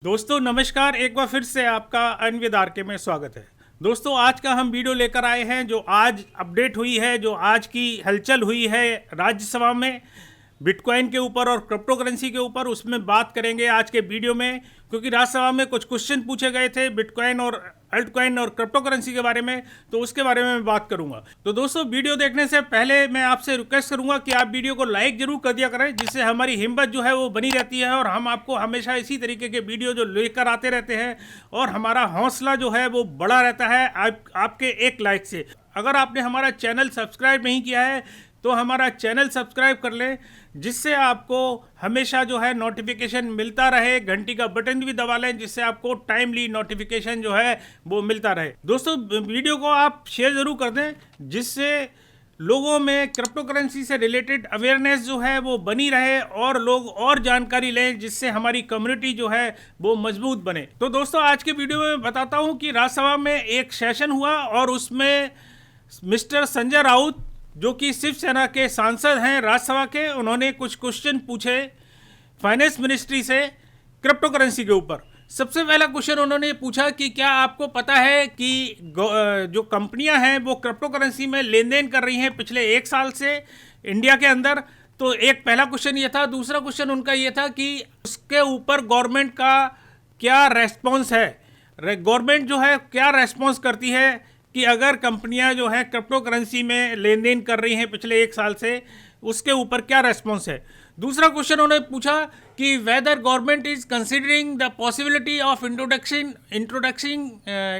दोस्तों नमस्कार, एक बार फिर से आपका अनविद आरके में स्वागत है। दोस्तों आज का हम वीडियो लेकर आए हैं जो आज अपडेट हुई है, जो आज की हलचल हुई है राज्यसभा में बिटकॉइन के ऊपर और क्रिप्टो करेंसी के ऊपर, उसमें बात करेंगे आज के वीडियो में। क्योंकि राज्यसभा में कुछ क्वेश्चन पूछे गए थे बिटकॉइन और अल्टकॉइन और क्रिप्टो करेंसी के बारे में, तो उसके बारे में मैं बात करूंगा। तो दोस्तों वीडियो देखने से पहले मैं आपसे रिक्वेस्ट करूंगा कि आप वीडियो को लाइक जरूर कर दिया करें, जिससे हमारी हिम्मत जो है वो बनी रहती है और हम आपको हमेशा इसी तरीके के वीडियो जो लेकर आते रहते हैं और हमारा हौसला जो है वो बड़ा रहता है आपके एक लाइक से। अगर आपने हमारा चैनल सब्सक्राइब नहीं किया है तो हमारा चैनल सब्सक्राइब कर लें, जिससे आपको हमेशा जो है नोटिफिकेशन मिलता रहे। घंटी का बटन भी दबा लें जिससे आपको टाइमली नोटिफिकेशन जो है वो मिलता रहे। दोस्तों वीडियो को आप शेयर ज़रूर कर दें, जिससे लोगों में क्रिप्टो करेंसी से रिलेटेड अवेयरनेस जो है वो बनी रहे और लोग और जानकारी लें, जिससे हमारी कम्युनिटी जो है वो मजबूत बने। तो दोस्तों आज के वीडियो में बताता हूँ कि राज्यसभा में एक सेशन हुआ और उसमें मिस्टर संजय राउत, जो कि शिवसेना के सांसद हैं राज्यसभा के, उन्होंने कुछ क्वेश्चन पूछे फाइनेंस मिनिस्ट्री से क्रिप्टो करेंसी के ऊपर। सबसे पहला क्वेश्चन उन्होंने पूछा कि क्या आपको पता है कि जो कंपनियां हैं वो क्रिप्टो करेंसी में लेन देन कर रही हैं पिछले 1 साल से इंडिया के अंदर। तो एक पहला क्वेश्चन ये था। दूसरा क्वेश्चन उनका ये था कि उसके ऊपर गवर्नमेंट का क्या रेस्पॉन्स है, गवर्नमेंट जो है क्या रेस्पॉन्स करती है कि अगर कंपनियां जो है क्रिप्टो करेंसी में लेन देन कर रही हैं पिछले 1 साल से, उसके ऊपर क्या रेस्पॉन्स है। दूसरा क्वेश्चन उन्होंने पूछा कि whether government is considering the possibility of introduction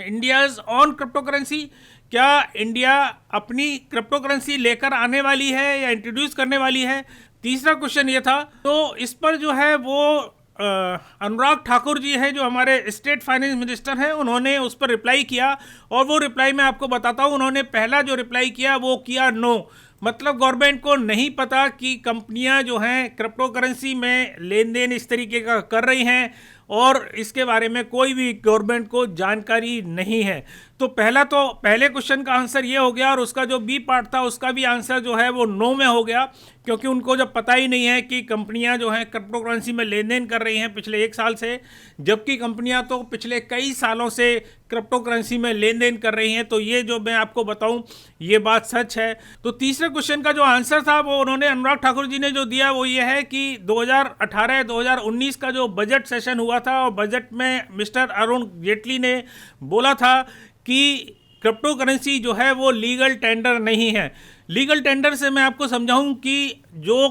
India's own crypto currency, क्या इंडिया अपनी क्रिप्टो करेंसी लेकर आने वाली है या इंट्रोड्यूस करने वाली है। तीसरा क्वेश्चन ये था। तो इस पर जो है वो अनुराग ठाकुर जी हैं जो हमारे स्टेट फाइनेंस मिनिस्टर हैं, उन्होंने उस पर रिप्लाई किया और वो रिप्लाई मैं आपको बताता हूँ। उन्होंने पहला जो रिप्लाई किया वो किया नो, मतलब गवर्नमेंट को नहीं पता कि कंपनियां जो हैं क्रिप्टो करेंसी में लेन देन इस तरीके का कर रही हैं और इसके बारे में कोई भी गवर्नमेंट को जानकारी नहीं है। तो पहले क्वेश्चन का आंसर ये हो गया और उसका जो बी पार्ट था उसका भी आंसर जो है वो नो में हो गया, क्योंकि उनको जब पता ही नहीं है कि कंपनियां जो हैं क्रिप्टो करेंसी में लेन देन कर रही हैं पिछले 1 साल से, जबकि कंपनियां तो पिछले कई सालों से क्रिप्टो करेंसी में लेन देन कर रही हैं। तो ये जो मैं आपको बताऊं ये बात सच है। तो तीसरे क्वेश्चन का जो आंसर था वो उन्होंने अनुराग ठाकुर जी ने जो दिया वो ये है कि 2018-2019 का जो बजट सेशन हुआ था और बजट में मिस्टर अरुण जेटली ने बोला था कि क्रिप्टो करेंसी जो है वो लीगल टेंडर नहीं है। लीगल टेंडर से मैं आपको समझाऊं कि जो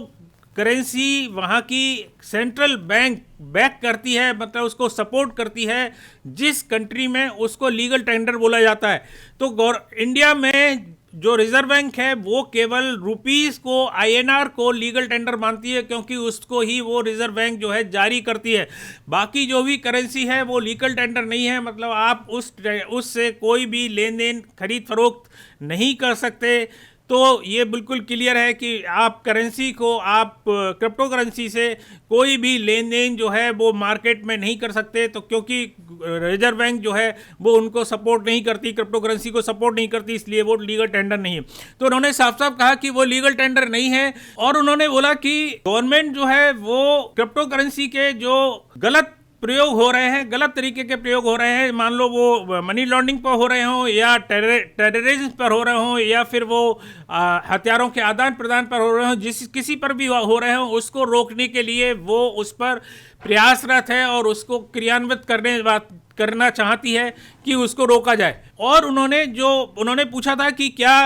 करेंसी वहाँ की सेंट्रल बैंक बैक करती है, मतलब उसको सपोर्ट करती है जिस कंट्री में, उसको लीगल टेंडर बोला जाता है। तो इंडिया में जो रिजर्व बैंक है वो केवल रुपीस को, INR को लीगल टेंडर मानती है, क्योंकि उसको ही वो रिजर्व बैंक जो है जारी करती है। बाकी जो भी करेंसी है वो लीगल टेंडर नहीं है, मतलब आप उससे कोई भी लेन देन खरीद फरोख्त नहीं कर सकते। तो ये बिल्कुल क्लियर है कि आप करेंसी को, आप क्रिप्टो करेंसी से कोई भी लेन देन जो है वो मार्केट में नहीं कर सकते। तो क्योंकि रिजर्व बैंक जो है वो उनको सपोर्ट नहीं करती, क्रिप्टो करेंसी को सपोर्ट नहीं करती, इसलिए वो लीगल टेंडर नहीं है। तो उन्होंने साफ साफ कहा कि वो लीगल टेंडर नहीं है और उन्होंने बोला कि गवर्नमेंट जो है वो क्रिप्टो करेंसी के जो गलत प्रयोग हो रहे हैं, गलत तरीके के प्रयोग हो रहे हैं, मान लो वो मनी लॉन्ड्रिंग पर हो रहे हों या टेररिज्म पर हो रहे हों या फिर वो हथियारों के आदान प्रदान पर हो रहे हों, किसी पर भी हो रहे हों, उसको रोकने के लिए वो उस पर प्रयासरत है और उसको क्रियान्वित करना चाहती है कि उसको रोका जाए। और उन्होंने पूछा था कि क्या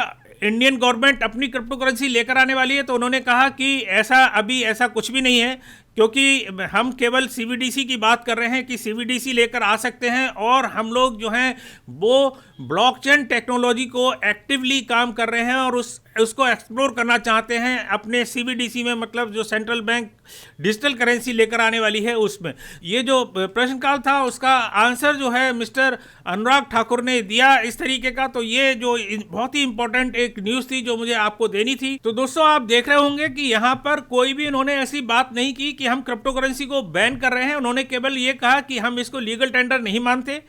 इंडियन गवर्नमेंट अपनी क्रिप्टो करेंसी लेकर आने वाली है। तो उन्होंने कहा कि ऐसा कुछ भी नहीं है, क्योंकि हम केवल CBDC की बात कर रहे हैं कि CBDC लेकर आ सकते हैं और हम लोग जो हैं वो ब्लॉकचेन टेक्नोलॉजी को एक्टिवली काम कर रहे हैं और उसको एक्सप्लोर करना चाहते हैं अपने CBDC में, मतलब जो सेंट्रल बैंक डिजिटल करेंसी लेकर आने वाली है उसमें। ये जो प्रश्नकाल था उसका आंसर जो है मिस्टर अनुराग ठाकुर ने दिया इस तरीके का। तो ये जो बहुत ही इंपॉर्टेंट एक न्यूज़ थी जो मुझे आपको देनी थी। तो दोस्तों आप देख रहे होंगे कि यहाँ पर कोई भी उन्होंने ऐसी बात नहीं की कि हम क्रिप्टो करेंसी को बैन कर रहे हैं। उन्होंने केवल ये कहा कि हम इसको लीगल टेंडर नहीं मानते,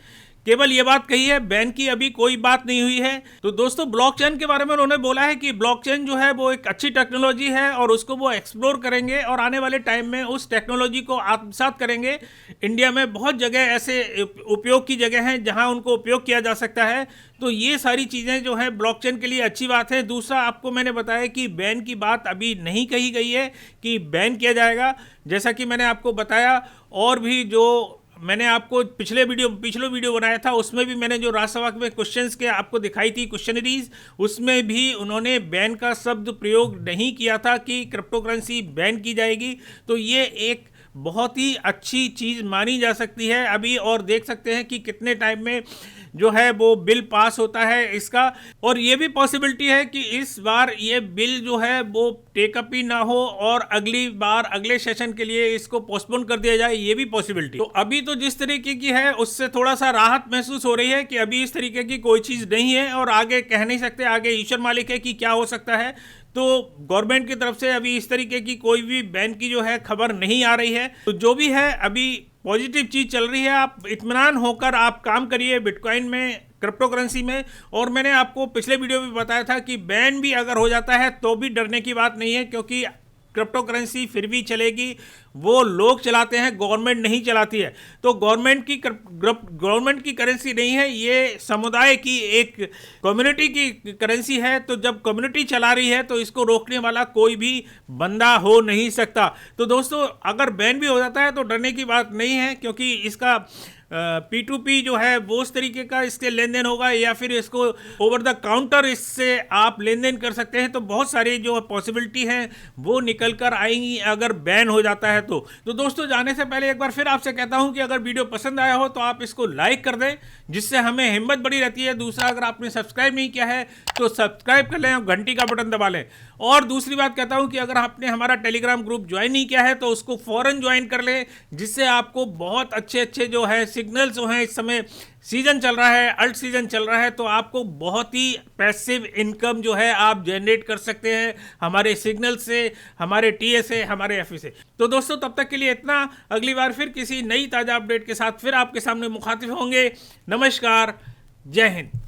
केवल ये बात कही है, बैन की अभी कोई बात नहीं हुई है। तो दोस्तों ब्लॉकचेन के बारे में उन्होंने बोला है कि ब्लॉकचेन जो है वो एक अच्छी टेक्नोलॉजी है और उसको वो एक्सप्लोर करेंगे और आने वाले टाइम में उस टेक्नोलॉजी को आत्मसात करेंगे। इंडिया में बहुत जगह ऐसे उपयोग की जगह हैं जहां उनको उपयोग किया जा सकता है। तो ये सारी चीज़ें जो है ब्लॉकचेन के लिए अच्छी बात है। दूसरा, आपको मैंने बताया कि बैन की बात अभी नहीं कही गई है कि बैन किया जाएगा। जैसा कि मैंने आपको बताया, और भी जो मैंने आपको पिछले वीडियो बनाया था उसमें भी मैंने जो राज्यसभा में क्वेश्चंस के आपको दिखाई थी क्वेश्चनरीज, उसमें भी उन्होंने बैन का शब्द प्रयोग नहीं किया था कि क्रिप्टो करेंसी बैन की जाएगी। तो ये एक बहुत ही अच्छी चीज़ मानी जा सकती है अभी, और देख सकते हैं कि कितने टाइम में जो है वो बिल पास होता है इसका। और ये भी पॉसिबिलिटी है कि इस बार ये बिल जो है वो टेकअप ही ना हो और अगली बार अगले सेशन के लिए इसको पोस्टपोन कर दिया जाए, ये भी पॉसिबिलिटी। तो अभी तो जिस तरीके की है उससे थोड़ा सा राहत महसूस हो रही है कि अभी इस तरीके की कोई चीज़ नहीं है और आगे कह नहीं सकते, आगे ईश्वर मालिक है कि क्या हो सकता है। तो गवर्नमेंट की तरफ से अभी इस तरीके की कोई भी बैन की जो है खबर नहीं आ रही है। तो जो भी है अभी पॉजिटिव चीज़ चल रही है, आप इत्मीनान होकर आप काम करिए बिटकॉइन में, क्रिप्टो करेंसी में। और मैंने आपको पिछले वीडियो में बताया था कि बैन भी अगर हो जाता है तो भी डरने की बात नहीं है, क्योंकि क्रिप्टो करेंसी फिर भी चलेगी। वो लोग चलाते हैं, गवर्नमेंट नहीं चलाती है। तो गवर्नमेंट की करेंसी नहीं है, ये समुदाय की एक कम्युनिटी की करेंसी है। तो जब कम्युनिटी चला रही है तो इसको रोकने वाला कोई भी बंदा हो नहीं सकता। तो दोस्तों अगर बैन भी हो जाता है तो डरने की बात नहीं है, क्योंकि इसका P2P जो है वो उस तरीके का इसके लेन देन होगा, या फिर इसको ओवर द काउंटर इससे आप लेन देन कर सकते हैं। तो बहुत सारी जो पॉसिबिलिटी हैं वो निकल कर आएंगी अगर बैन हो जाता है तो दोस्तों जाने से पहले एक बार फिर आपसे कहता हूं कि अगर वीडियो पसंद आया हो तो आप इसको लाइक कर दें, जिससे हमें हिम्मत बड़ी रहती है। दूसरा, अगर आपने सब्सक्राइब नहीं किया है तो सब्सक्राइब कर लें और घंटी का बटन दबा लें। और दूसरी बात कहता हूं कि अगर आपने हमारा टेलीग्राम ग्रुप ज्वाइन नहीं किया है तो उसको फौरन ज्वाइन कर लें, जिससे आपको बहुत अच्छे जो है सिग्नल्स जो हैं, इस समय सीजन चल रहा है, अल्ट सीजन चल रहा है, तो आपको बहुत ही पैसिव इनकम जो है आप जनरेट कर सकते हैं हमारे सिग्नल से, हमारे टीए से, हमारे एफई से। तो दोस्तों तब तक के लिए इतना, अगली बार फिर किसी नई ताज़ा अपडेट के साथ फिर आपके सामने मुखातिब होंगे। नमस्कार, जय हिंद।